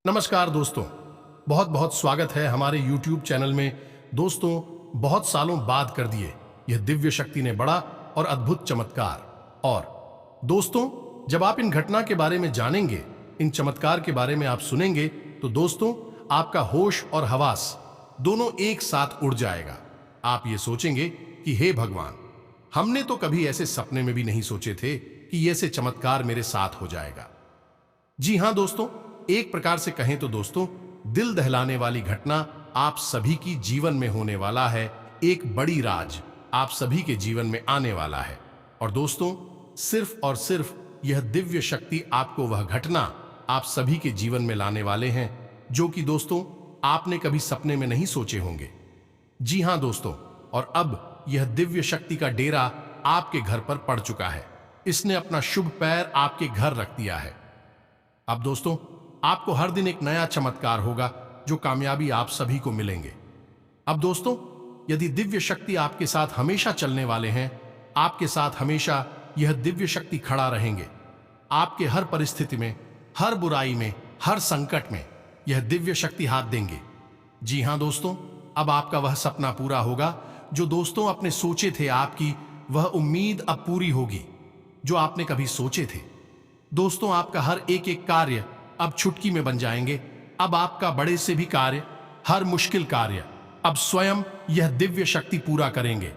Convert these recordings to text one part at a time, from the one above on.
नमस्कार दोस्तों, बहुत बहुत स्वागत है हमारे YouTube चैनल में। दोस्तों, बहुत सालों बाद कर दिए यह दिव्य शक्ति ने बड़ा और अद्भुत चमत्कार। और दोस्तों, जब आप इन घटना के बारे में जानेंगे, इन चमत्कार के बारे में आप सुनेंगे, तो दोस्तों आपका होश और हवास दोनों एक साथ उड़ जाएगा। आप ये सोचेंगे कि हे भगवान, हमने तो कभी ऐसे सपने में भी नहीं सोचे थे कि ऐसे चमत्कार मेरे साथ हो जाएगा। जी हां दोस्तों, एक प्रकार से कहें तो दोस्तों, दिल दहलाने वाली घटना आप सभी की जीवन में होने वाला है। एक बड़ी राज आप सभी के जीवन में आने वाला है। और दोस्तों, सिर्फ और सिर्फ यह दिव्य शक्ति आपको वह घटना आप सभी के जीवन में लाने वाले हैं जो कि दोस्तों आपने कभी सपने में नहीं सोचे होंगे। जी हां दोस्तों, और अब यह दिव्य शक्ति का डेरा आपके घर पर पड़ चुका है। इसने अपना शुभ पैर आपके घर रख दिया है। अब दोस्तों, आपको हर दिन एक नया चमत्कार होगा जो कामयाबी आप सभी को मिलेंगे। अब दोस्तों, यदि दिव्य शक्ति आपके साथ हमेशा चलने वाले हैं, आपके साथ हमेशा यह दिव्य शक्ति खड़ा रहेंगे। आपके हर परिस्थिति में, हर बुराई में, हर संकट में यह दिव्य शक्ति हाथ देंगे। जी हां दोस्तों, अब आपका वह सपना पूरा होगा जो दोस्तों आपने सोचे थे। आपकी वह उम्मीद अब पूरी होगी जो आपने कभी सोचे थे। दोस्तों, आपका हर एक एक कार्य अब चुटकी में बन जाएंगे। अब आपका बड़े से भी कार्य, हर मुश्किल कार्य अब स्वयं यह दिव्य शक्ति पूरा करेंगे।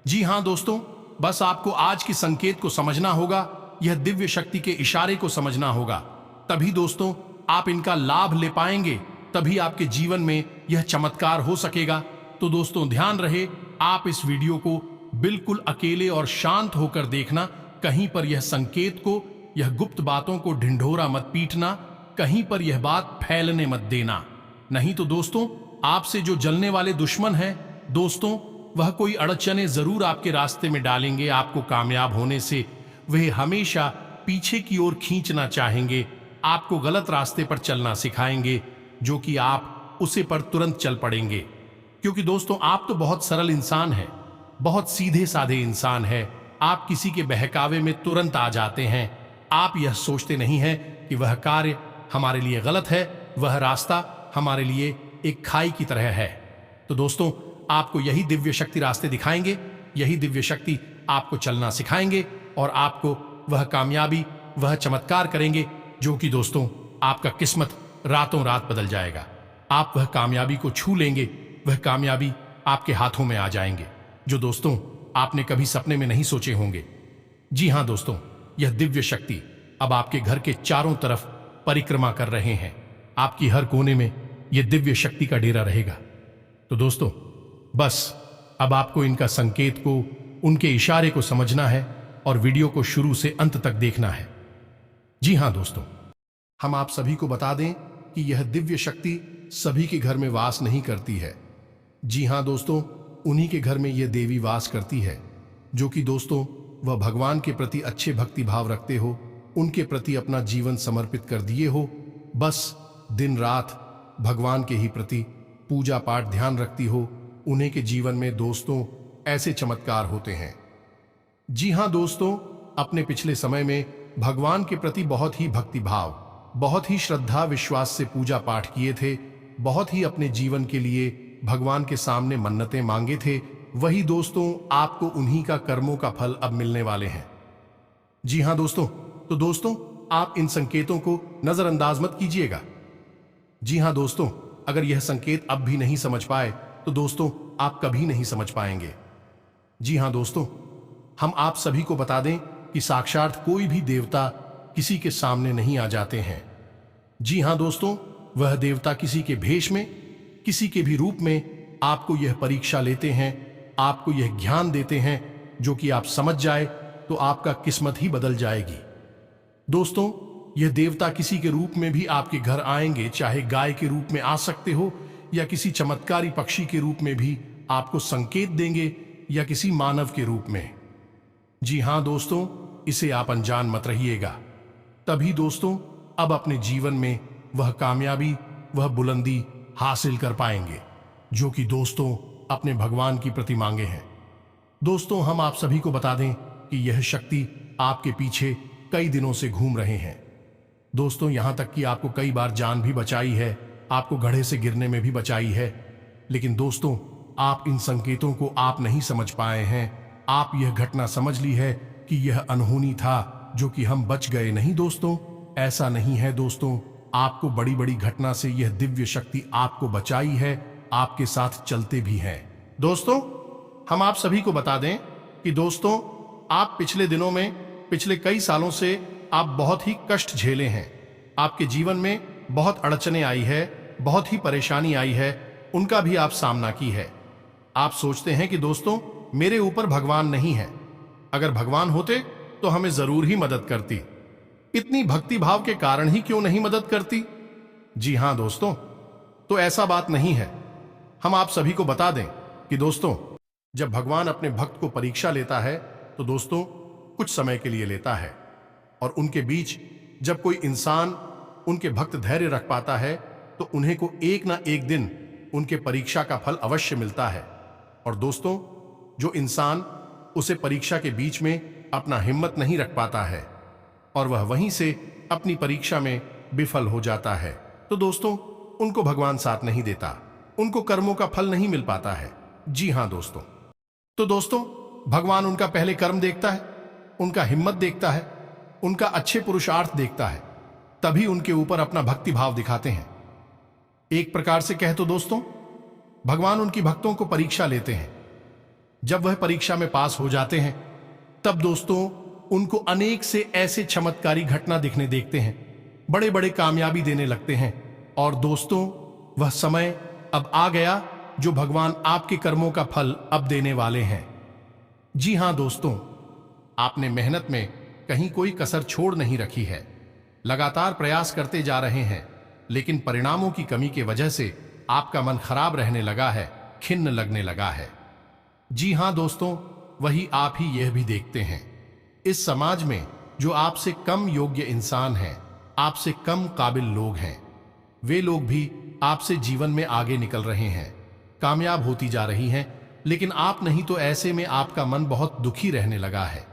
जी हां दोस्तों, बस आपको आज की संकेत को समझना होगा, यह दिव्य शक्ति के इशारे को समझना होगा। तभी दोस्तों आप इनका लाभ ले पाएंगे, तभी आपके जीवन में यह चमत्कार हो सकेगा। तो दोस्तों ध्यान रहे, आप इस वीडियो को बिल्कुल अकेले और शांत होकर देखना। कहीं पर यह संकेत को, यह गुप्त बातों को ढिंढोरा मत पीटना, कहीं पर यह बात फैलने मत देना। नहीं तो दोस्तों आपसे जो जलने वाले दुश्मन हैं दोस्तों, वह कोई अड़चने जरूर आपके रास्ते में डालेंगे। आपको कामयाब होने से वह हमेशा पीछे की ओर खींचना चाहेंगे, आपको गलत रास्ते पर चलना सिखाएंगे, जो कि आप उसे पर तुरंत चल पड़ेंगे। क्योंकि दोस्तों आप तो बहुत सरल इंसान हैं, बहुत सीधे साधे इंसान हैं। आप किसी के बहकावे में तुरंत आ जाते हैं। आप यह सोचते नहीं हैं कि वह कार्य हमारे लिए गलत है, वह रास्ता हमारे लिए एक खाई की तरह है। तो दोस्तों आपको यही दिव्य शक्ति रास्ते दिखाएंगे, यही दिव्य शक्ति आपको चलना सिखाएंगे और आपको वह कामयाबी, वह चमत्कार करेंगे जो कि दोस्तों आपका किस्मत रातों रात बदल जाएगा। आप वह कामयाबी को छू लेंगे, वह कामयाबी आपके हाथों में आ जाएंगे जो दोस्तों आपने कभी सपने में नहीं सोचे होंगे। जी हां दोस्तों, यह दिव्य शक्ति अब आपके घर के चारों तरफ परिक्रमा कर रहे हैं। आपकी हर कोने में यह दिव्य शक्ति का डेरा रहेगा। तो दोस्तों बस अब आपको इनका संकेत को, उनके इशारे को समझना है और वीडियो को शुरू से अंत तक देखना है। जी हां दोस्तों, हम आप सभी को बता दें कि यह दिव्य शक्ति सभी के घर में वास नहीं करती है। जी हां दोस्तों, उन्हीं के घर में यह देवी वास करती है जो कि दोस्तों वह भगवान के प्रति अच्छे भक्ति भाव रखते हो, उनके प्रति अपना जीवन समर्पित कर दिए हो, बस दिन रात भगवान के ही प्रति पूजा पाठ ध्यान रखती हो। उन्हीं के जीवन में दोस्तों ऐसे चमत्कार होते हैं। जी हां दोस्तों, अपने पिछले समय में भगवान के प्रति बहुत ही भक्ति भाव, बहुत ही श्रद्धा विश्वास से पूजा पाठ किए थे, बहुत ही अपने जीवन के लिए भगवान के सामने मन्नतें मांगे थे। वही दोस्तों आपको उन्हीं का कर्मों का फल अब मिलने वाले हैं। जी हां दोस्तों, तो दोस्तों आप इन संकेतों को नजरअंदाज मत कीजिएगा। जी हां दोस्तों, अगर यह संकेत अब भी नहीं समझ पाए तो दोस्तों आप कभी नहीं समझ पाएंगे। जी हां दोस्तों, हम आप सभी को बता दें कि साक्षात कोई भी देवता किसी के सामने नहीं आ जाते हैं। जी हां दोस्तों, वह देवता किसी के भेष में, किसी के भी रूप में आपको यह परीक्षा लेते हैं, आपको यह ज्ञान देते हैं जो कि आप समझ जाए तो आपका किस्मत ही बदल जाएगी। दोस्तों यह देवता किसी के रूप में भी आपके घर आएंगे, चाहे गाय के रूप में आ सकते हो या किसी चमत्कारी पक्षी के रूप में भी आपको संकेत देंगे या किसी मानव के रूप में। जी हां दोस्तों, इसे आप अनजान मत रहिएगा। तभी दोस्तों अब अपने जीवन में वह कामयाबी, वह बुलंदी हासिल कर पाएंगे जो कि दोस्तों अपने भगवान की प्रति मांगे हैं। दोस्तों हम आप सभी को बता दें कि यह शक्ति आपके पीछे कई दिनों से घूम रहे हैं। दोस्तों, यहां तक कि आपको कई बार जान भी बचाई है, आपको घड़े से गिरने में भी बचाई है। लेकिन दोस्तों, आप इन संकेतों को आप नहीं समझ पाए हैं। आप यह घटना समझ ली है कि यह अनहोनी था, जो कि हम बच गए। नहीं दोस्तों, ऐसा नहीं है दोस्तों। आपको बड़ी बड़ी घटना से यह दिव्य शक्ति आपको बचाई है, आपके साथ चलते भी है। दोस्तों, हम आप सभी को बता दें कि दोस्तों, आप पिछले दिनों में, पिछले कई सालों से आप बहुत ही कष्ट झेले हैं। आपके जीवन में बहुत अड़चने आई है, बहुत ही परेशानी आई है, उनका भी आप सामना की है। आप सोचते हैं कि दोस्तों, मेरे ऊपर भगवान नहीं है। अगर भगवान होते तो हमें जरूर ही मदद करती। इतनी भक्ति भाव के कारण ही क्यों नहीं मदद करती? जी हां दोस्तों, तो ऐसा बात नहीं है। हम आप सभी को बता दें कि दोस्तों, जब भगवान अपने भक्त को परीक्षा लेता है तो दोस्तों कुछ समय के लिए लेता है, और उनके बीच जब कोई इंसान, उनके भक्त धैर्य रख पाता है तो उन्हें को एक ना एक दिन उनके परीक्षा का फल अवश्य मिलता है। और दोस्तों, जो इंसान उसे परीक्षा के बीच में अपना हिम्मत नहीं रख पाता है और वह वहीं से अपनी परीक्षा में विफल हो जाता है, तो दोस्तों उनको भगवान साथ नहीं देता, उनको कर्मों का फल नहीं मिल पाता है। जी हां दोस्तों, तो दोस्तों भगवान उनका पहले कर्म देखता है, उनका हिम्मत देखता है, उनका अच्छे पुरुषार्थ देखता है, तभी उनके ऊपर अपना भक्ति भाव दिखाते हैं। एक प्रकार से कहे तो दोस्तों, भगवान उनकी भक्तों को परीक्षा लेते हैं। जब वह परीक्षा में पास हो जाते हैं तब दोस्तों उनको अनेक से ऐसे चमत्कारी घटना दिखने देखते हैं, बड़े बड़े कामयाबी देने लगते हैं। और दोस्तों, वह समय अब आ गया जो भगवान आपके कर्मों का फल अब देने वाले हैं। जी हां दोस्तों, आपने मेहनत में कहीं कोई कसर छोड़ नहीं रखी है, लगातार प्रयास करते जा रहे हैं, लेकिन परिणामों की कमी की वजह से आपका मन खराब रहने लगा है, खिन्न लगने लगा है। जी हां दोस्तों, वही आप ही यह भी देखते हैं। इस समाज में जो आपसे कम योग्य इंसान हैं, आपसे कम काबिल लोग हैं, वे लोग भी आपसे जीवन में आगे निकल रहे हैं, कामयाब होती जा रही हैं, लेकिन आप नहीं। तो ऐसे में आपका मन बहुत दुखी रहने लगा है।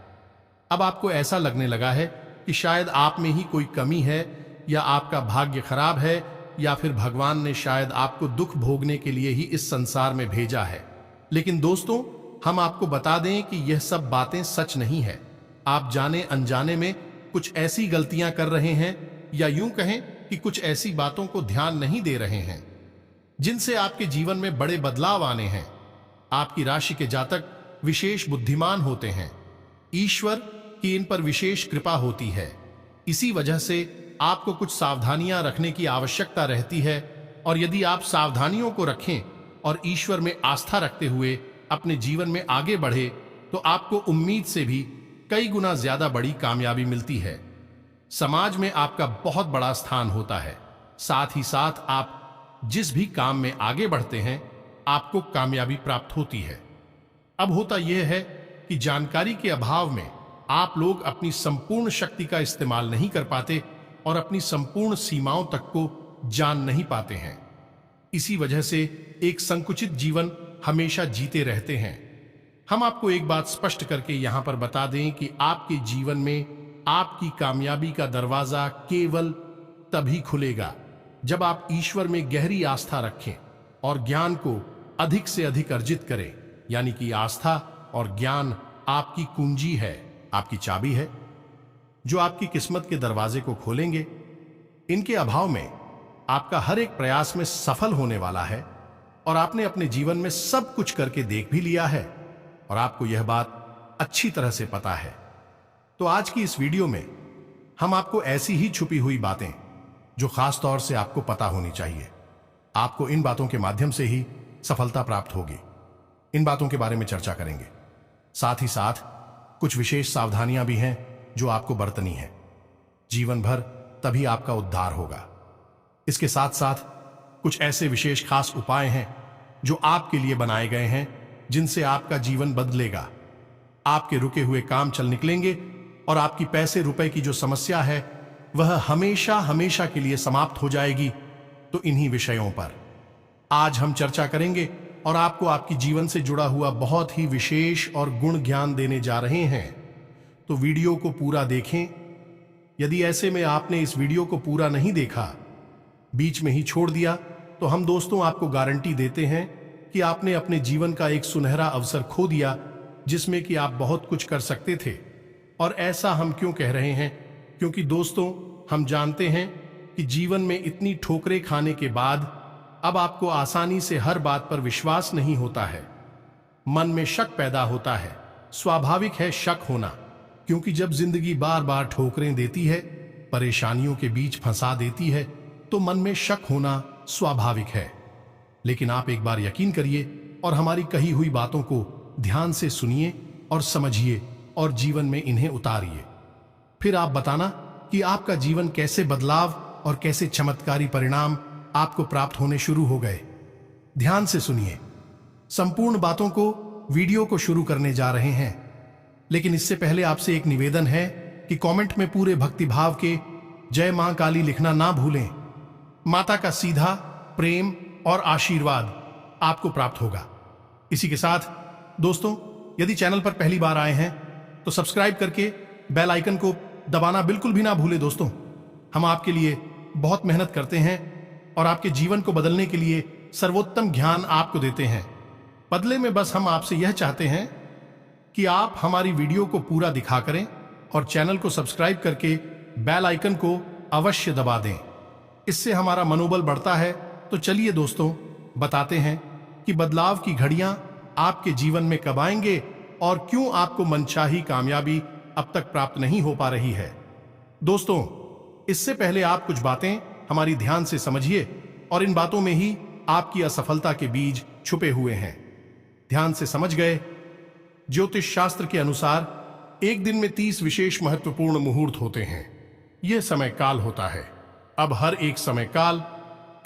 अब आपको ऐसा लगने लगा है कि शायद आप में ही कोई कमी है, या आपका भाग्य खराब है, या फिर भगवान ने शायद आपको दुख भोगने के लिए ही इस संसार में भेजा है। लेकिन दोस्तों, हम आपको बता दें कि यह सब बातें सच नहीं है। आप जाने अनजाने में कुछ ऐसी गलतियां कर रहे हैं, या यूं कहें कि कुछ ऐसी बातों को ध्यान नहीं दे रहे हैं जिनसे आपके जीवन में बड़े बदलाव आने हैं। आपकी राशि के जातक विशेष बुद्धिमान होते हैं, ईश्वर की इन पर विशेष कृपा होती है। इसी वजह से आपको कुछ सावधानियां रखने की आवश्यकता रहती है, और यदि आप सावधानियों को रखें और ईश्वर में आस्था रखते हुए अपने जीवन में आगे बढ़े, तो आपको उम्मीद से भी कई गुना ज्यादा बड़ी कामयाबी मिलती है। समाज में आपका बहुत बड़ा स्थान होता है। साथ ही साथ आप जिस भी काम में आगे बढ़ते हैं, आपको कामयाबी प्राप्त होती है। अब होता यह है कि जानकारी के अभाव में आप लोग अपनी संपूर्ण शक्ति का इस्तेमाल नहीं कर पाते और अपनी संपूर्ण सीमाओं तक को जान नहीं पाते हैं। इसी वजह से एक संकुचित जीवन हमेशा जीते रहते हैं। हम आपको एक बात स्पष्ट करके यहां पर बता दें कि आपके जीवन में आपकी कामयाबी का दरवाजा केवल तभी खुलेगा जब आप ईश्वर में गहरी आस्था रखें और ज्ञान को अधिक से अधिक अर्जित करें। यानी कि आस्था और ज्ञान आपकी कुंजी है, आपकी चाबी है, जो आपकी किस्मत के दरवाजे को खोलेंगे। इनके अभाव में आपका हर एक प्रयास में सफल होने वाला है, और आपने अपने जीवन में सब कुछ करके देख भी लिया है, और आपको यह बात अच्छी तरह से पता है। तो आज की इस वीडियो में हम आपको ऐसी ही छुपी हुई बातें जो खास तौर से आपको पता होनी चाहिए, आपको इन बातों के माध्यम से ही सफलता प्राप्त होगी, इन बातों के बारे में चर्चा करेंगे। साथ ही साथ कुछ विशेष सावधानियां भी हैं जो आपको बरतनी है। जीवन भर तभी आपका उद्धार होगा। इसके साथ साथ कुछ ऐसे विशेष खास उपाय हैं जो आपके लिए बनाए गए हैं, जिनसे आपका जीवन बदलेगा। आपके रुके हुए काम चल निकलेंगे और आपकी पैसे रुपए की जो समस्या है वह हमेशा हमेशा के लिए समाप्त हो जाएगी। तो इन्हीं विषयों पर आज हम चर्चा करेंगे और आपको आपकी जीवन से जुड़ा हुआ बहुत ही विशेष और गुण ज्ञान देने जा रहे हैं। तो वीडियो को पूरा देखें यदि ऐसे में आपने इस वीडियो को पूरा नहीं देखा, बीच में ही छोड़ दिया, तो हम दोस्तों आपको गारंटी देते हैं कि आपने अपने जीवन का एक सुनहरा अवसर खो दिया जिसमें कि आप बहुत कुछ कर सकते थे। और ऐसा हम क्यों कह रहे हैं? क्योंकि दोस्तों हम जानते हैं कि जीवन में इतनी ठोकरें खाने के बाद अब आपको आसानी से हर बात पर विश्वास नहीं होता है। मन में शक पैदा होता है। स्वाभाविक है शक होना, क्योंकि जब जिंदगी बार बार ठोकरें देती है, परेशानियों के बीच फंसा देती है, तो मन में शक होना स्वाभाविक है। लेकिन आप एक बार यकीन करिए और हमारी कही हुई बातों को ध्यान से सुनिए और समझिए और जीवन में इन्हें उतारिए। फिर आप बताना कि आपका जीवन कैसे बदलाव और कैसे चमत्कारी परिणाम आपको प्राप्त होने शुरू हो गए। ध्यान से सुनिए। संपूर्ण बातों को वीडियो को शुरू करने जा रहे हैं, लेकिन इससे पहले आपसे एक निवेदन है कि कमेंट में पूरे भक्तिभाव के जय मां काली लिखना ना भूलें। माता का सीधा प्रेम और आशीर्वाद आपको प्राप्त होगा। इसी के साथ दोस्तों, यदि चैनल पर पहली बार आए हैं तो सब्सक्राइब करके बेल आइकन को दबाना बिल्कुल भी ना भूलें। दोस्तों, हम आपके लिए बहुत मेहनत करते हैं और आपके जीवन को बदलने के लिए सर्वोत्तम ज्ञान आपको देते हैं। बदले में बस हम आपसे यह चाहते हैं कि आप हमारी वीडियो को पूरा दिखा करें और चैनल को सब्सक्राइब करके बेल आइकन को अवश्य दबा दें। इससे हमारा मनोबल बढ़ता है। तो चलिए दोस्तों, बताते हैं कि बदलाव की घड़ियां आपके जीवन में कब आएंगे और क्यों आपको मनचाही कामयाबी अब तक प्राप्त नहीं हो पा रही है। दोस्तों, इससे पहले आप कुछ बातें हमारी ध्यान से समझिए और इन बातों में ही आपकी असफलता के बीज छुपे हुए हैं। ध्यान से समझ गए? ज्योतिष शास्त्र के अनुसार एक दिन में 30 विशेष महत्वपूर्ण मुहूर्त होते हैं। यह समय काल होता है। अब हर एक समय काल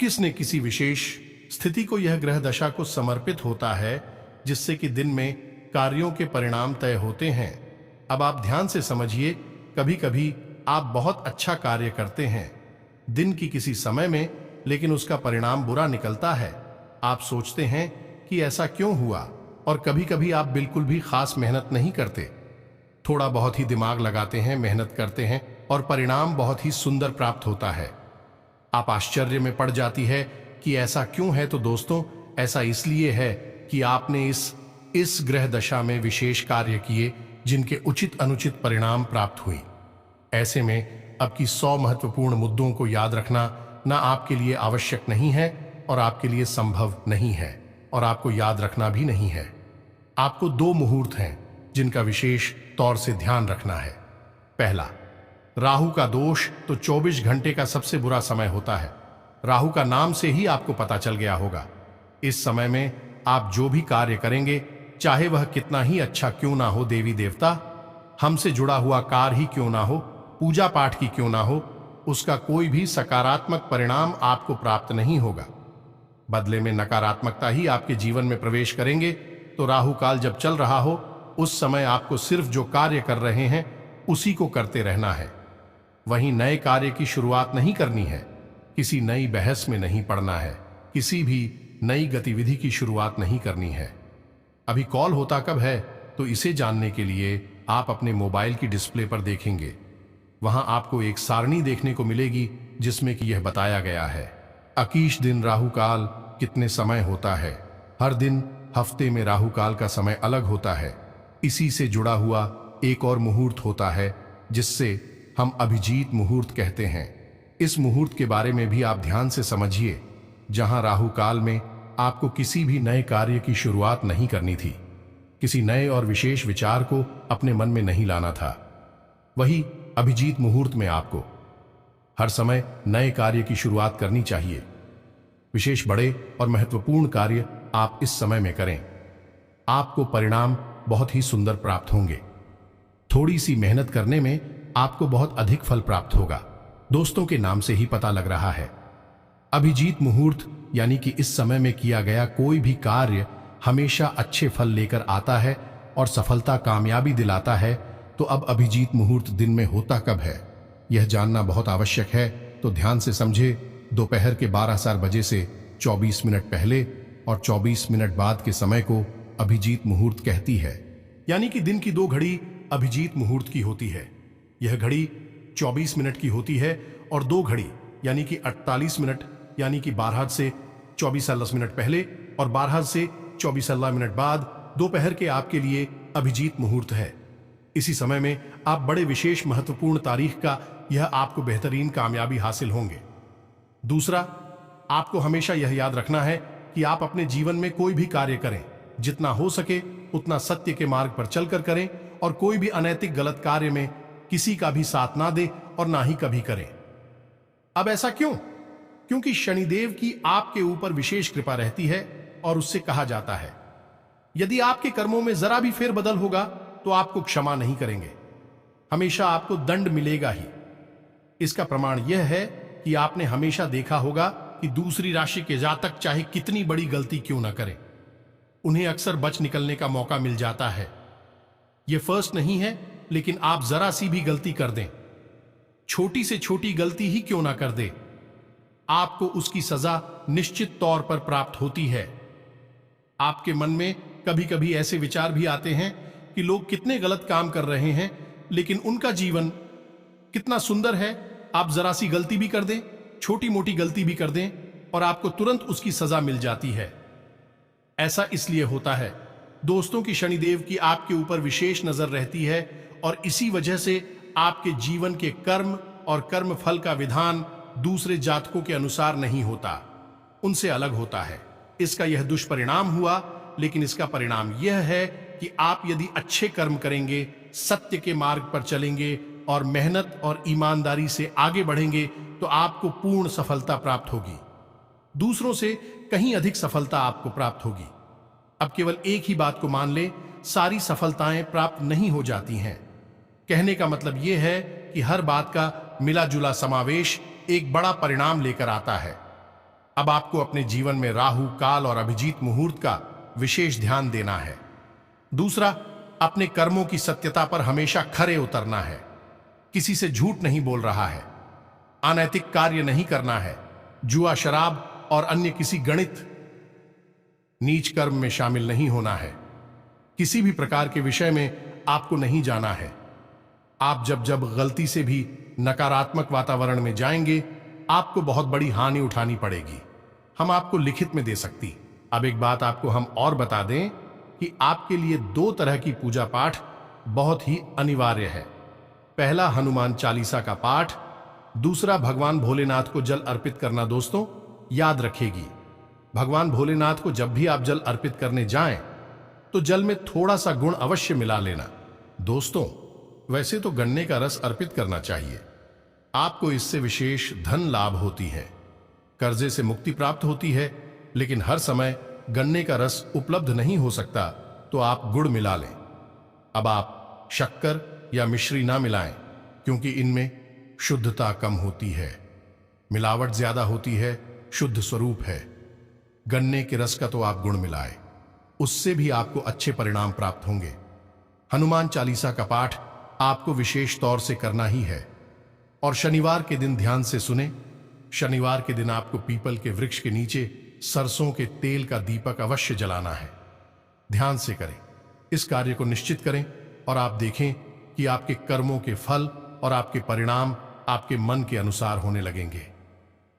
किसने किसी विशेष स्थिति को यह ग्रह दशा को समर्पित होता है, जिससे कि दिन में कार्यों के परिणाम तय होते हैं। अब आप ध्यान से समझिए। कभी कभी आप बहुत अच्छा कार्य करते हैं दिन की किसी समय में, लेकिन उसका परिणाम बुरा निकलता है। आप सोचते हैं कि ऐसा क्यों हुआ, और कभी कभी आप बिल्कुल भी खास मेहनत नहीं करते, थोड़ा बहुत ही दिमाग लगाते हैं, मेहनत करते हैं और परिणाम बहुत ही सुंदर प्राप्त होता है। आप आश्चर्य में पड़ जाती है कि ऐसा क्यों है। तो दोस्तों, ऐसा इसलिए है कि आपने इस ग्रह दशा में विशेष कार्य किए जिनके उचित अनुचित परिणाम प्राप्त हुए। ऐसे में अब की 100 महत्वपूर्ण मुद्दों को याद रखना ना आपके लिए आवश्यक नहीं है और आपके लिए संभव नहीं है, और आपको याद रखना भी नहीं है। आपको 2 मुहूर्त हैं जिनका विशेष तौर से ध्यान रखना है। पहला, राहु का दोष तो 24 घंटे का सबसे बुरा समय होता है। राहु का नाम से ही आपको पता चल गया होगा। इस समय में आप जो भी कार्य करेंगे, चाहे वह कितना ही अच्छा क्यों ना हो, देवी देवता हमसे जुड़ा हुआ कार्य ही क्यों ना हो, पूजा पाठ की क्यों ना हो, उसका कोई भी सकारात्मक परिणाम आपको प्राप्त नहीं होगा। बदले में नकारात्मकता ही आपके जीवन में प्रवेश करेंगे। तो राहु काल जब चल रहा हो, उस समय आपको सिर्फ जो कार्य कर रहे हैं उसी को करते रहना है। वहीं नए कार्य की शुरुआत नहीं करनी है, किसी नई बहस में नहीं पड़ना है, किसी भी नई गतिविधि की शुरुआत नहीं करनी है। अभी कॉल होता कब है, तो इसे जानने के लिए आप अपने मोबाइल की डिस्प्ले पर देखेंगे। वहां आपको एक सारणी देखने को मिलेगी जिसमें कि यह बताया गया है अकीश दिन राहु काल कितने समय होता है। हर दिन हफ्ते में राहु काल का समय अलग होता है। इसी से जुड़ा हुआ एक और मुहूर्त होता है जिससे हम अभिजीत मुहूर्त कहते हैं। इस मुहूर्त के बारे में भी आप ध्यान से समझिए। जहां राहु काल में आपको किसी भी नए कार्य की शुरुआत नहीं करनी थी, किसी नए और विशेष विचार को अपने मन में नहीं लाना था, वही अभिजीत मुहूर्त में आपको हर समय नए कार्य की शुरुआत करनी चाहिए। विशेष बड़े और महत्वपूर्ण कार्य आप इस समय में करें, आपको परिणाम बहुत ही सुंदर प्राप्त होंगे। थोड़ी सी मेहनत करने में आपको बहुत अधिक फल प्राप्त होगा। दोस्तों के नाम से ही पता लग रहा है। अभिजीत मुहूर्त यानी कि इस समय में किया गया कोई भी कार्य हमेशा अच्छे फल लेकर आता है और सफलता कामयाबी दिलाता है। तो अब अभिजीत मुहूर्त दिन में होता कब है, यह जानना बहुत आवश्यक है। तो ध्यान से समझे। दोपहर के 12 बजे से 24 मिनट पहले और 24 मिनट बाद के समय को अभिजीत मुहूर्त कहती है। यानी कि दिन की 2 घड़ी अभिजीत मुहूर्त की होती है। यह घड़ी 24 मिनट की होती है और 2 घड़ी यानी कि 48 मिनट यानी कि 12 से 24 मिनट पहले और 12 से 24 मिनट बाद दोपहर के आपके लिए अभिजीत मुहूर्त है। इसी समय में आप बड़े विशेष महत्वपूर्ण तारीख का यह आपको बेहतरीन कामयाबी हासिल होंगे। दूसरा, आपको हमेशा यह याद रखना है कि आप अपने जीवन में कोई भी कार्य करें, जितना हो सके उतना सत्य के मार्ग पर चलकर करें और कोई भी अनैतिक गलत कार्य में किसी का भी साथ ना दे और ना ही कभी करें। अब ऐसा क्यों? क्योंकि शनिदेव की आपके ऊपर विशेष कृपा रहती है और उससे कहा जाता है यदि आपके कर्मों में जरा भी फेरबदल होगा तो आपको क्षमा नहीं करेंगे, हमेशा आपको दंड मिलेगा ही। इसका प्रमाण यह है कि आपने हमेशा देखा होगा कि दूसरी राशि के जातक चाहे कितनी बड़ी गलती क्यों ना करें, उन्हें अक्सर बच निकलने का मौका मिल जाता है। यह फर्स्ट नहीं है, लेकिन आप जरा सी भी गलती कर दें, छोटी से छोटी गलती ही क्यों ना कर दे, आपको उसकी सजा निश्चित तौर पर प्राप्त होती है। आपके मन में कभी कभी ऐसे विचार भी आते हैं कि लोग कितने गलत काम कर रहे हैं लेकिन उनका जीवन कितना सुंदर है। आप जरा सी गलती भी कर दें, छोटी मोटी गलती भी कर दें और आपको तुरंत उसकी सजा मिल जाती है। ऐसा इसलिए होता है दोस्तों की शनिदेव की आपके ऊपर विशेष नजर रहती है और इसी वजह से आपके जीवन के कर्म और कर्म फल का विधान दूसरे जातकों के अनुसार नहीं होता, उनसे अलग होता है। इसका यह दुष्परिणाम हुआ, लेकिन इसका परिणाम यह है कि आप यदि अच्छे कर्म करेंगे, सत्य के मार्ग पर चलेंगे और मेहनत और ईमानदारी से आगे बढ़ेंगे तो आपको पूर्ण सफलता प्राप्त होगी, दूसरों से कहीं अधिक सफलता आपको प्राप्त होगी। अब केवल एक ही बात को मान ले, सारी सफलताएं प्राप्त नहीं हो जाती हैं। कहने का मतलब यह है कि हर बात का मिला जुला समावेश एक बड़ा परिणाम लेकर आता है। अब आपको अपने जीवन में राहु काल और अभिजीत मुहूर्त का विशेष ध्यान देना है। दूसरा, अपने कर्मों की सत्यता पर हमेशा खरे उतरना है, किसी से झूठ नहीं बोल रहा है, अनैतिक कार्य नहीं करना है, जुआ शराब और अन्य किसी गणित नीच कर्म में शामिल नहीं होना है, किसी भी प्रकार के विषय में आपको नहीं जाना है। आप जब जब गलती से भी नकारात्मक वातावरण में जाएंगे आपको बहुत बड़ी हानि उठानी पड़ेगी, हम आपको लिखित में दे सकती। अब एक बात आपको हम और बता दें कि आपके लिए 2 तरह की पूजा पाठ बहुत ही अनिवार्य है। पहला हनुमान चालीसा का पाठ, दूसरा भगवान भोलेनाथ को जल अर्पित करना। दोस्तों याद रखेगी, भगवान भोलेनाथ को जब भी आप जल अर्पित करने जाएं तो जल में थोड़ा सा गुण अवश्य मिला लेना। दोस्तों वैसे तो गन्ने का रस अर्पित करना चाहिए, आपको इससे विशेष धन लाभ होती है, कर्जे से मुक्ति प्राप्त होती है, लेकिन हर समय गन्ने का रस उपलब्ध नहीं हो सकता तो आप गुड़ मिला लें। अब आप शक्कर या मिश्री ना मिलाएं क्योंकि इनमें शुद्धता कम होती है, मिलावट ज्यादा होती है, शुद्ध स्वरूप है। गन्ने के रस का तो आप गुड़ मिलाएं, उससे भी आपको अच्छे परिणाम प्राप्त होंगे। हनुमान चालीसा का पाठ आपको विशेष तौर से करना ही है और शनिवार के दिन ध्यान से सुने। शनिवार के दिन आपको पीपल के वृक्ष के नीचे सरसों के तेल का दीपक अवश्य जलाना है। ध्यान से करें, इस कार्य को निश्चित करें और आप देखें कि आपके कर्मों के फल और आपके परिणाम आपके मन के अनुसार होने लगेंगे।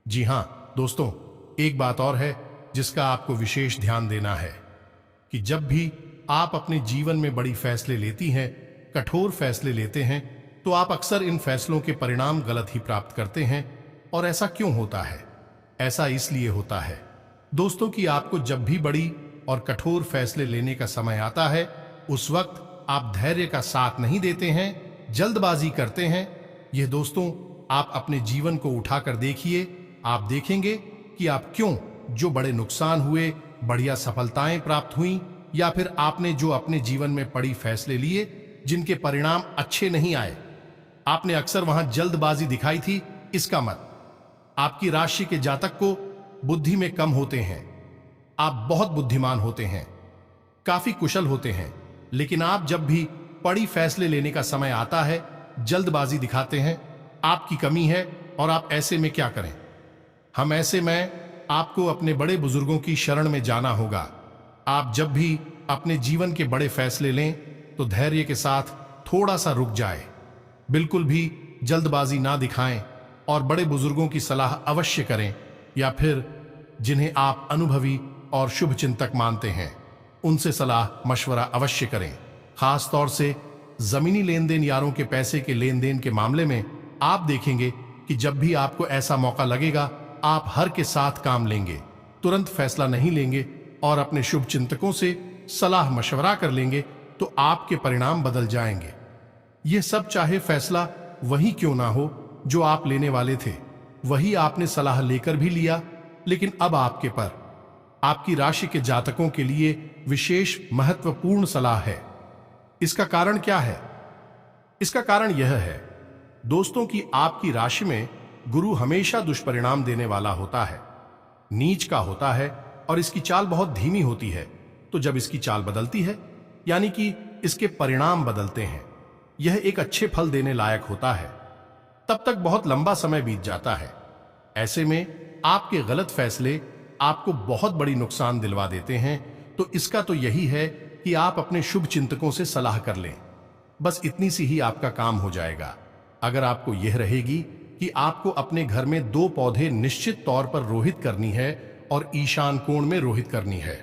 जी हां दोस्तों, एक बात और है जिसका आपको विशेष ध्यान देना है कि जब भी आप अपने जीवन में बड़ी फैसले लेती हैं, कठोर फैसले लेते हैं, तो आप अक्सर इन फैसलों के परिणाम गलत ही प्राप्त करते हैं। और ऐसा क्यों होता है? ऐसा इसलिए होता है दोस्तों कि आपको जब भी बड़ी और कठोर फैसले लेने का समय आता है, उस वक्त आप धैर्य का साथ नहीं देते हैं, जल्दबाजी करते हैं। यह दोस्तों आप अपने जीवन को उठाकर देखिए, आप देखेंगे कि आप क्यों जो बड़े नुकसान हुए, बढ़िया सफलताएं प्राप्त हुई, या फिर आपने जो अपने जीवन में बड़ी फैसले लिए जिनके परिणाम अच्छे नहीं आए, आपने अक्सर वहां जल्दबाजी दिखाई थी। इसका मत आपकी राशि के जातक को बुद्धि में कम होते हैं, आप बहुत बुद्धिमान होते हैं, काफी कुशल होते हैं, लेकिन आप जब भी बड़ी फैसले लेने का समय आता है जल्दबाजी दिखाते हैं। आपकी कमी है और आप ऐसे में क्या करें? हम ऐसे में आपको अपने बड़े बुजुर्गों की शरण में जाना होगा। आप जब भी अपने जीवन के बड़े फैसले लें तो धैर्य के साथ थोड़ा सा रुक जाए, बिल्कुल भी जल्दबाजी ना दिखाएं और बड़े बुजुर्गों की सलाह अवश्य करें, या फिर जिन्हें आप अनुभवी और शुभ चिंतक मानते हैं उनसे सलाह मशवरा अवश्य करें। खास तौर से जमीनी लेन देन, यारों के पैसे के लेन देन के मामले में आप देखेंगे कि जब भी आपको ऐसा मौका लगेगा आप हर के साथ काम लेंगे, तुरंत फैसला नहीं लेंगे और अपने शुभ चिंतकों से सलाह मशवरा कर लेंगे तो आपके परिणाम बदल जाएंगे। यह सब चाहे फैसला वही क्यों ना हो जो आप लेने वाले थे, वही आपने सलाह लेकर भी लिया, लेकिन अब आपके पर आपकी राशि के जातकों के लिए विशेष महत्वपूर्ण सलाह है। इसका कारण क्या है? इसका कारण यह है दोस्तों कि आपकी राशि में गुरु हमेशा दुष्परिणाम देने वाला होता है, नीच का होता है और इसकी चाल बहुत धीमी होती है। तो जब इसकी चाल बदलती है, यानी कि इसके परिणाम बदलते हैं, यह एक अच्छे फल देने लायक होता है, तब तक बहुत लंबा समय बीत जाता है। ऐसे में आपके गलत फैसले आपको बहुत बड़ी नुकसान दिलवा देते हैं। तो इसका तो यही है कि आप अपने शुभ चिंतकों से सलाह कर लें, बस इतनी सी ही आपका काम हो जाएगा। अगर आपको यह रहेगी कि आपको अपने घर में 2 पौधे निश्चित तौर पर रोहित करनी है और ईशान कोण में रोहित करनी है।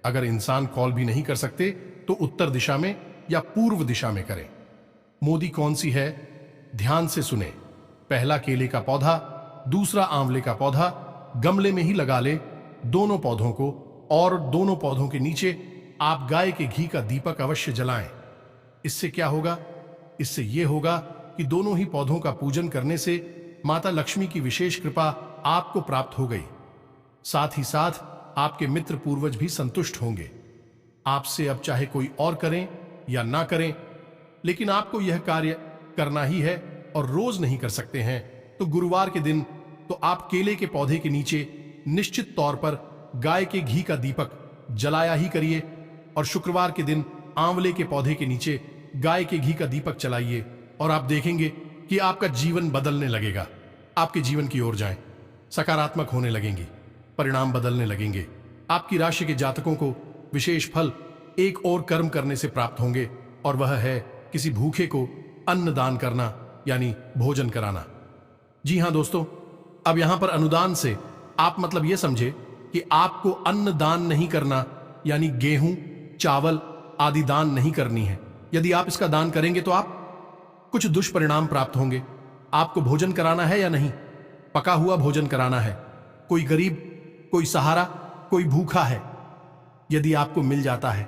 अगर इंसान कॉल भी नहीं कर सकते तो उत्तर दिशा में या पूर्व दिशा में करें। मोदी कौन सी है, ध्यान से सुने। पहला केले का पौधा, दूसरा आंवले का पौधा गमले में ही लगा ले, दोनों पौधों को, और दोनों पौधों के नीचे आप गाय के घी का दीपक अवश्य जलाएं। इससे क्या होगा? इससे यह होगा कि दोनों ही पौधों का पूजन करने से माता लक्ष्मी की विशेष कृपा आपको प्राप्त हो गई। साथ ही साथ आपके मित्र पूर्वज भी संतुष्ट होंगे। आपसे अब चाहे कोई और करें या ना करें, लेकिन आपको यह कार्य करना ही है और रोज नहीं कर सकते हैं तो गुरुवार के दिन तो आप केले के पौधे के नीचे निश्चित तौर पर गाय के घी का दीपक जलाया ही करिए, और शुक्रवार के दिन आंवले के पौधे के नीचे गाय के घी का दीपक चलाइए और आप देखेंगे कि आपका जीवन बदलने लगेगा। आपके जीवन की ओर जाएं, सकारात्मक होने लगेंगी, परिणाम बदलने लगेंगे। आपकी राशि के जातकों को विशेष फल एक और कर्म करने से प्राप्त होंगे, और वह है किसी भूखे को अन्न दान करना, यानी भोजन कराना। जी हां दोस्तों, अब यहां पर अनुदान से आप मतलब यह समझे कि आपको अन्न दान नहीं करना, यानी गेहूं, चावल आदि दान नहीं करनी है। यदि आप इसका दान करेंगे तो आप कुछ दुष्परिणाम प्राप्त होंगे। आपको भोजन कराना है या नहीं? पका हुआ भोजन कराना है। कोई गरीब, कोई सहारा, कोई भूखा है, यदि आपको मिल जाता है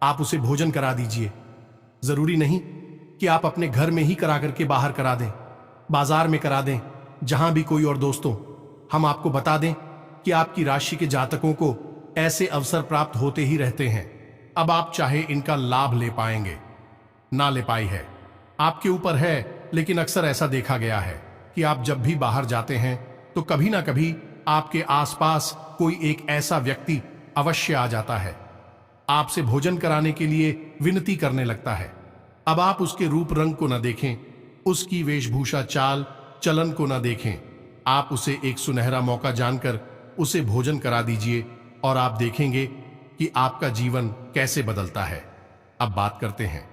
आप उसे भोजन करा दीजिए। जरूरी नहीं कि आप अपने घर में ही करा करके बाहर करा दें, बाजार में करा दें, जहां भी कोई। और दोस्तों, हम आपको बता दें कि आपकी राशि के जातकों को ऐसे अवसर प्राप्त होते ही रहते हैं। अब आप चाहे इनका लाभ ले पाएंगे, ना ले पाई है आपके ऊपर है, लेकिन अक्सर ऐसा देखा गया है कि आप जब भी बाहर जाते हैं तो कभी ना कभी आपके आसपास कोई एक ऐसा व्यक्ति अवश्य आ जाता है, आपसे भोजन कराने के लिए विनती करने लगता है। अब आप उसके रूप रंग को न देखें, उसकी वेशभूषा चाल चलन को न देखें, आप उसे एक सुनहरा मौका जानकर उसे भोजन करा दीजिए और आप देखेंगे कि आपका जीवन कैसे बदलता है। अब बात करते हैं,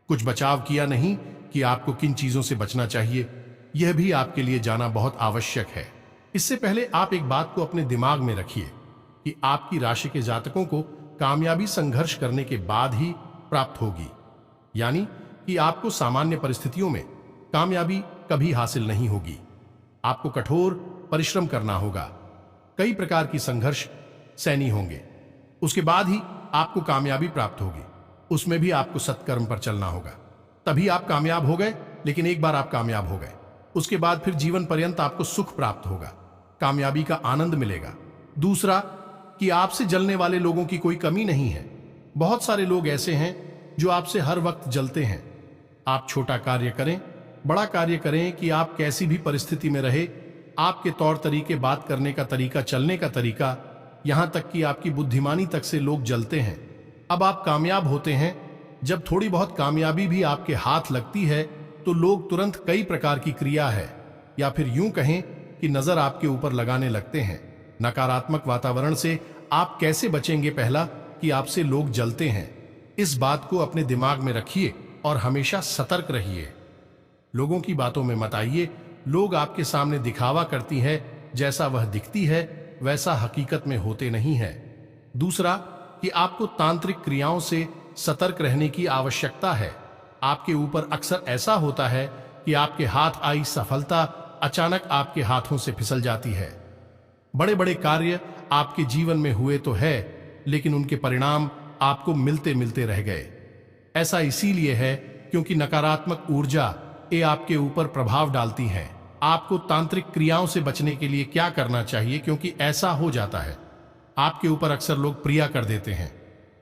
कुछ बचाव किया नहीं कि आपको किन चीजों से बचना चाहिए, यह भी आपके लिए जाना बहुत आवश्यक है। इससे पहले आप एक बात को अपने दिमाग में रखिए कि आपकी राशि के जातकों को कामयाबी संघर्ष करने के बाद ही प्राप्त होगी, यानी कि आपको सामान्य परिस्थितियों में कामयाबी कभी हासिल नहीं होगी। आपको कठोर परिश्रम करना होगा, कई प्रकार की संघर्ष सहनी होंगे, उसके बाद ही आपको कामयाबी प्राप्त होगी। उसमें भी आपको सत्कर्म पर चलना होगा, तभी आप कामयाब हो गए। लेकिन एक बार आप कामयाब हो गए, उसके बाद फिर जीवन पर्यंत आपको सुख प्राप्त होगा, कामयाबी का आनंद मिलेगा। दूसरा कि आपसे जलने वाले लोगों की कोई कमी नहीं है। बहुत सारे लोग ऐसे हैं जो आपसे हर वक्त जलते हैं। आप छोटा कार्य करें, बड़ा कार्य करें, कि आप कैसी भी परिस्थिति में रहे, आपके तौर तरीके, बात करने का तरीका, चलने का तरीका, यहां तक कि आपकी बुद्धिमानी तक से लोग जलते हैं। अब आप कामयाब होते हैं, जब थोड़ी बहुत कामयाबी भी आपके हाथ लगती है तो लोग तुरंत कई प्रकार की क्रिया है, या फिर यूं कहें कि नजर आपके ऊपर लगाने लगते हैं। नकारात्मक वातावरण से आप कैसे बचेंगे? पहला कि आपसे लोग जलते हैं, इस बात को अपने दिमाग में रखिए और हमेशा सतर्क रहिए। लोगों की बातों में मत आइए। लोग आपके सामने दिखावा करती है, जैसा वह दिखती है वैसा हकीकत में होते नहीं है। दूसरा कि आपको तांत्रिक क्रियाओं से सतर्क रहने की आवश्यकता है। आपके ऊपर अक्सर ऐसा होता है कि आपके हाथ आई सफलता अचानक आपके हाथों से फिसल जाती है। बड़े बड़े कार्य आपके जीवन में हुए तो है, लेकिन उनके परिणाम आपको मिलते मिलते रह गए। ऐसा इसीलिए है क्योंकि नकारात्मक ऊर्जा ये आपके ऊपर प्रभाव डालती है। आपको तांत्रिक क्रियाओं से बचने के लिए क्या करना चाहिए, क्योंकि ऐसा हो जाता है आपके ऊपर अक्सर लोग प्रिया कर देते हैं।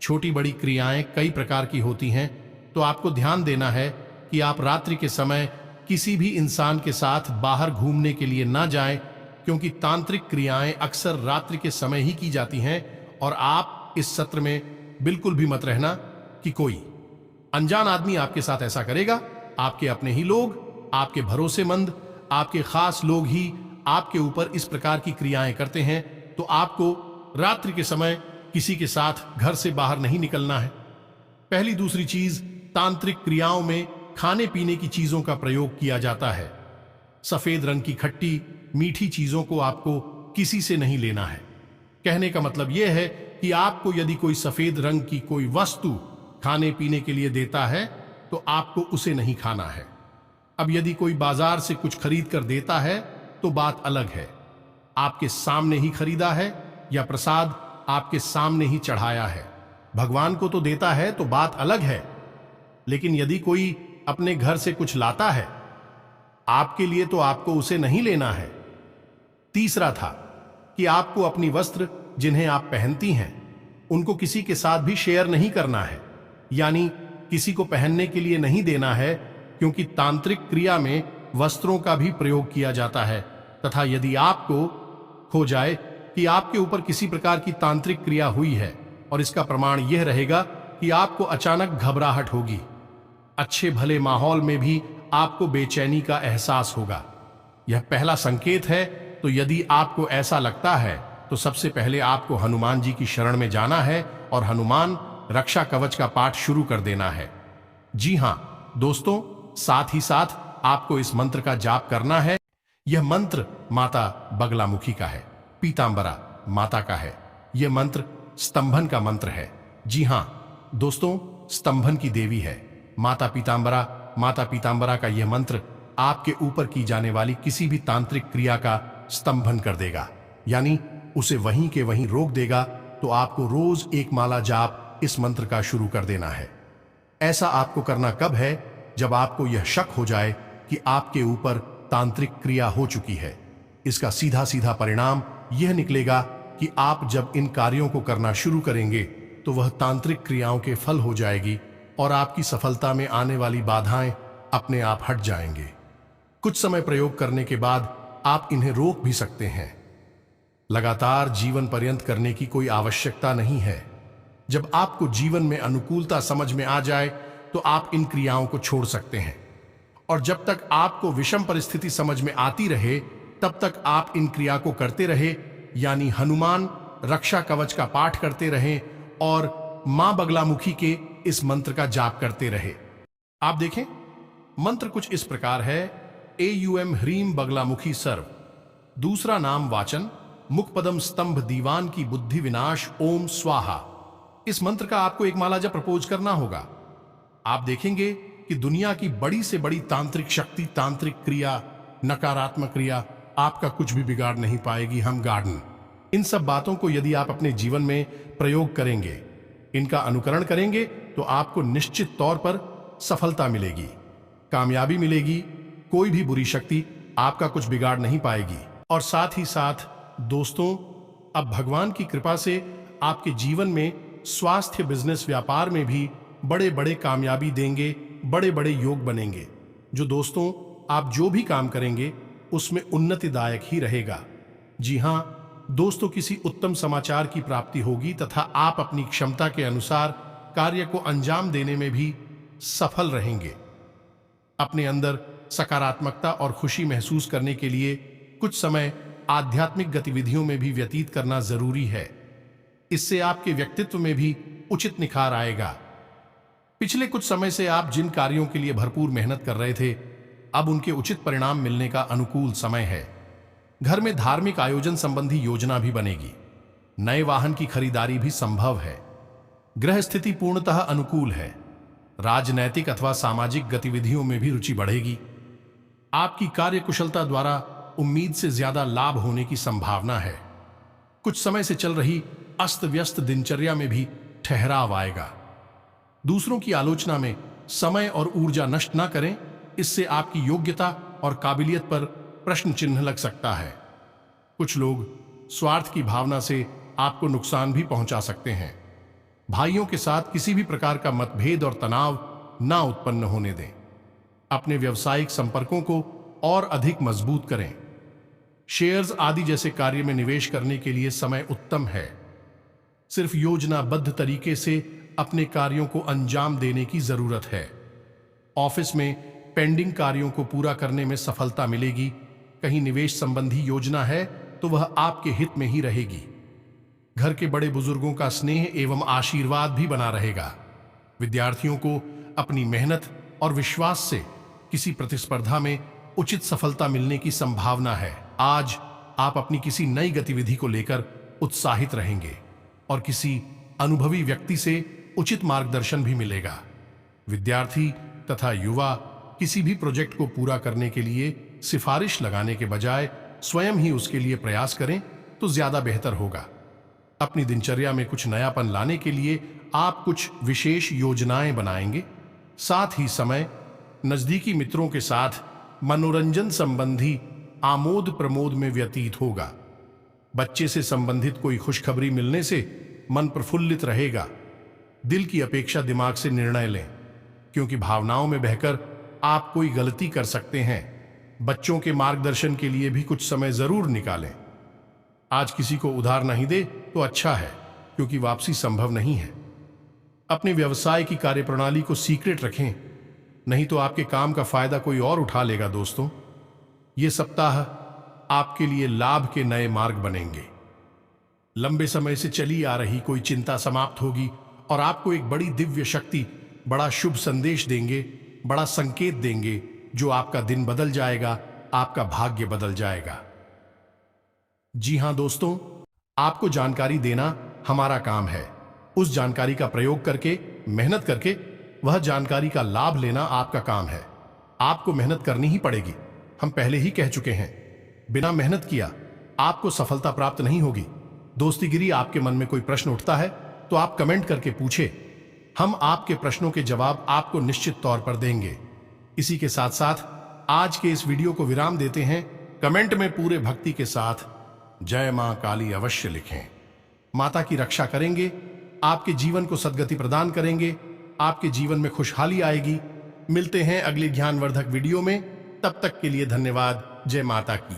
छोटी बड़ी क्रियाएं कई प्रकार की होती हैं, तो आपको ध्यान देना है कि आप रात्रि के समय किसी भी इंसान के साथ बाहर घूमने के लिए ना जाएं, क्योंकि तांत्रिक क्रियाएं अक्सर रात्रि के समय ही की जाती हैं। और आप इस सत्र में बिल्कुल भी मत रहना कि कोई अनजान आदमी आपके साथ ऐसा करेगा। आपके अपने ही लोग, आपके भरोसेमंद, आपके खास लोग ही आपके ऊपर इस प्रकार की क्रियाएं करते हैं। तो आपको रात्रि के समय किसी के साथ घर से बाहर नहीं निकलना है। पहली दूसरी चीज, तांत्रिक क्रियाओं में खाने पीने की चीजों का प्रयोग किया जाता है। सफेद रंग की खट्टी मीठी चीजों को आपको किसी से नहीं लेना है। कहने का मतलब यह है कि आपको यदि कोई सफेद रंग की कोई वस्तु खाने पीने के लिए देता है तो आपको उसे नहीं खाना है। अब यदि कोई बाजार से कुछ खरीद कर देता है तो बात अलग है। आपके सामने ही खरीदा है या प्रसाद आपके सामने ही चढ़ाया है, भगवान को तो देता है तो बात अलग है। लेकिन यदि कोई अपने घर से कुछ लाता है आपके लिए, तो आपको उसे नहीं लेना है। तीसरा था कि आपको अपनी वस्त्र जिन्हें आप पहनती हैं उनको किसी के साथ भी शेयर नहीं करना है, यानी किसी को पहनने के लिए नहीं देना है, क्योंकि तांत्रिक क्रिया में वस्त्रों का भी प्रयोग किया जाता है। तथा यदि आपको हो जाए कि आपके ऊपर किसी प्रकार की तांत्रिक क्रिया हुई है, और इसका प्रमाण यह रहेगा कि आपको अचानक घबराहट होगी, अच्छे भले माहौल में भी आपको बेचैनी का एहसास होगा, यह पहला संकेत है। तो यदि आपको ऐसा लगता है तो सबसे पहले आपको हनुमान जी की शरण में जाना है और हनुमान रक्षा कवच का पाठ शुरू कर देना है। जी हां दोस्तों, साथ ही साथ आपको इस मंत्र का जाप करना है। यह मंत्र माता बगलामुखी का है, पीतांबरा माता का है। यह मंत्र स्तंभन का मंत्र है। जी हां दोस्तों, स्तंभन की देवी है माता पीतांबरा। माता पीतांबरा का यह मंत्र आपके ऊपर की जाने वाली किसी भी तांत्रिक क्रिया का स्तंभन कर देगा, यानी उसे वहीं के वहीं रोक देगा। तो आपको रोज एक माला जाप इस मंत्र का शुरू कर देना है। ऐसा आपको करना कब है? जब आपको यह शक हो जाए कि आपके ऊपर तांत्रिक क्रिया हो चुकी है। इसका सीधा सीधा परिणाम यह निकलेगा कि आप जब इन कार्यों को करना शुरू करेंगे तो वह तांत्रिक क्रियाओं के फल हो जाएगी और आपकी सफलता में आने वाली बाधाएं अपने आप हट जाएंगे। कुछ समय प्रयोग करने के बाद आप इन्हें रोक भी सकते हैं। लगातार जीवन पर्यंत करने की कोई आवश्यकता नहीं है। जब आपको जीवन में अनुकूलता समझ में आ जाए तो आप इन क्रियाओं को छोड़ सकते हैं, और जब तक आपको विषम परिस्थिति समझ में आती रहे तब तक आप इन क्रिया को करते रहे, यानी हनुमान रक्षा कवच का पाठ करते रहें और मां बगलामुखी के इस मंत्र का जाप करते रहे। आप देखें, मंत्र कुछ इस प्रकार है। एयूएम ह्रीम बगलामुखी सर्व। दूसरा नाम वाचन मुखपदम स्तंभ दीवान की बुद्धि विनाश ओम स्वाहा। इस मंत्र का आपको एक माला जब प्रपोज करना होगा। आप देखेंगे कि दुनिया की बड़ी से बड़ी तांत्रिक शक्ति, तांत्रिक क्रिया, नकारात्मक क्रिया आपका कुछ भी बिगाड़ नहीं पाएगी। हम गार्डन इन सब बातों को यदि आप अपने जीवन में प्रयोग करेंगे, इनका अनुकरण करेंगे, तो आपको निश्चित तौर पर सफलता मिलेगी, कामयाबी मिलेगी। कोई भी बुरी शक्ति आपका कुछ बिगाड़ नहीं पाएगी। और साथ ही साथ दोस्तों, अब भगवान की कृपा से आपके जीवन में स्वास्थ्य, बिजनेस, व्यापार में भी बड़े बड़े कामयाबी देंगे, बड़े बड़े योग बनेंगे। जो दोस्तों आप जो भी काम करेंगे उसमें उन्नतिदायक ही रहेगा। जी हां दोस्तों, किसी उत्तम समाचार की प्राप्ति होगी तथा आप अपनी क्षमता के अनुसार कार्य को अंजाम देने में भी सफल रहेंगे। अपने अंदर सकारात्मकता और खुशी महसूस करने के लिए कुछ समय आध्यात्मिक गतिविधियों में भी व्यतीत करना जरूरी है। इससे आपके व्यक्तित्व में भी उचित निखार आएगा। पिछले कुछ समय से आप जिन कार्यों के लिए भरपूर मेहनत कर रहे थे अब उनके उचित परिणाम मिलने का अनुकूल समय है। घर में धार्मिक आयोजन संबंधी योजना भी बनेगी। नए वाहन की खरीदारी भी संभव है। ग्रह स्थिति पूर्णतः अनुकूल है। राजनैतिक अथवा सामाजिक गतिविधियों में भी रुचि बढ़ेगी। आपकी कार्यकुशलता द्वारा उम्मीद से ज्यादा लाभ होने की संभावना है। कुछ समय से चल रही अस्त व्यस्त दिनचर्या में भी ठहराव आएगा। दूसरों की आलोचना में समय और ऊर्जा नष्ट न करें, इससे आपकी योग्यता और काबिलियत पर प्रश्न चिन्ह लग सकता है। कुछ लोग स्वार्थ की भावना से आपको नुकसान भी पहुंचा सकते हैं। भाइयों के साथ किसी भी प्रकार का मतभेद और तनाव ना उत्पन्न होने दें। अपने व्यावसायिक संपर्कों को और अधिक मजबूत करें। शेयर्स आदि जैसे कार्य में निवेश करने के लिए समय उत्तम है। सिर्फ योजनाबद्ध तरीके से अपने कार्यों को अंजाम देने की जरूरत है। ऑफिस में पेंडिंग कार्यों को पूरा करने में सफलता मिलेगी। कहीं निवेश संबंधी योजना है तो वह आपके हित में ही रहेगी। घर के बड़े बुजुर्गों का स्नेह एवं आशीर्वाद भी बना रहेगा। विद्यार्थियों को अपनी मेहनत और विश्वास से किसी प्रतिस्पर्धा में उचित सफलता मिलने की संभावना है। आज आप अपनी किसी नई गतिविधि को लेकर उत्साहित रहेंगे और किसी अनुभवी व्यक्ति से उचित मार्गदर्शन भी मिलेगा। विद्यार्थी तथा युवा किसी भी प्रोजेक्ट को पूरा करने के लिए सिफारिश लगाने के बजाय स्वयं ही उसके लिए प्रयास करें तो ज्यादा बेहतर होगा। अपनी दिनचर्या में कुछ नयापन लाने के लिए आप कुछ विशेष योजनाएं बनाएंगे। साथ ही समय नजदीकी मित्रों के साथ मनोरंजन संबंधी आमोद प्रमोद में व्यतीत होगा। बच्चे से संबंधित कोई खुशखबरी मिलने से मन प्रफुल्लित रहेगा। दिल की अपेक्षा दिमाग से निर्णय लें, क्योंकि भावनाओं में बहकर आप कोई गलती कर सकते हैं। बच्चों के मार्गदर्शन के लिए भी कुछ समय जरूर निकालें। आज किसी को उधार नहीं दे तो अच्छा है, क्योंकि वापसी संभव नहीं है। अपने व्यवसाय की कार्यप्रणाली को सीक्रेट रखें, नहीं तो आपके काम का फायदा कोई और उठा लेगा। दोस्तों, ये सप्ताह आपके लिए लाभ के नए मार्ग बनेंगे। लंबे समय से चली आ रही कोई चिंता समाप्त होगी और आपको एक बड़ी दिव्य शक्ति बड़ा शुभ संदेश देंगे, बड़ा संकेत देंगे, जो आपका दिन बदल जाएगा, आपका भाग्य बदल जाएगा। जी हां दोस्तों, आपको जानकारी देना हमारा काम है। उस जानकारी का प्रयोग करके, मेहनत करके वह जानकारी का लाभ लेना आपका काम है। आपको मेहनत करनी ही पड़ेगी। हम पहले ही कह चुके हैं, बिना मेहनत किया आपको सफलता प्राप्त नहीं होगी। दोस्तीगिरी आपके मन में कोई प्रश्न उठता है तो आप कमेंट करके पूछे। हम आपके प्रश्नों के जवाब आपको निश्चित तौर पर देंगे। इसी के साथ साथ आज के इस वीडियो को विराम देते हैं। कमेंट में पूरे भक्ति के साथ जय मां काली अवश्य लिखें। माता की रक्षा करेंगे, आपके जीवन को सद्गति प्रदान करेंगे, आपके जीवन में खुशहाली आएगी। मिलते हैं अगली ज्ञानवर्धक वीडियो में। तब तक के लिए धन्यवाद। जय माता की।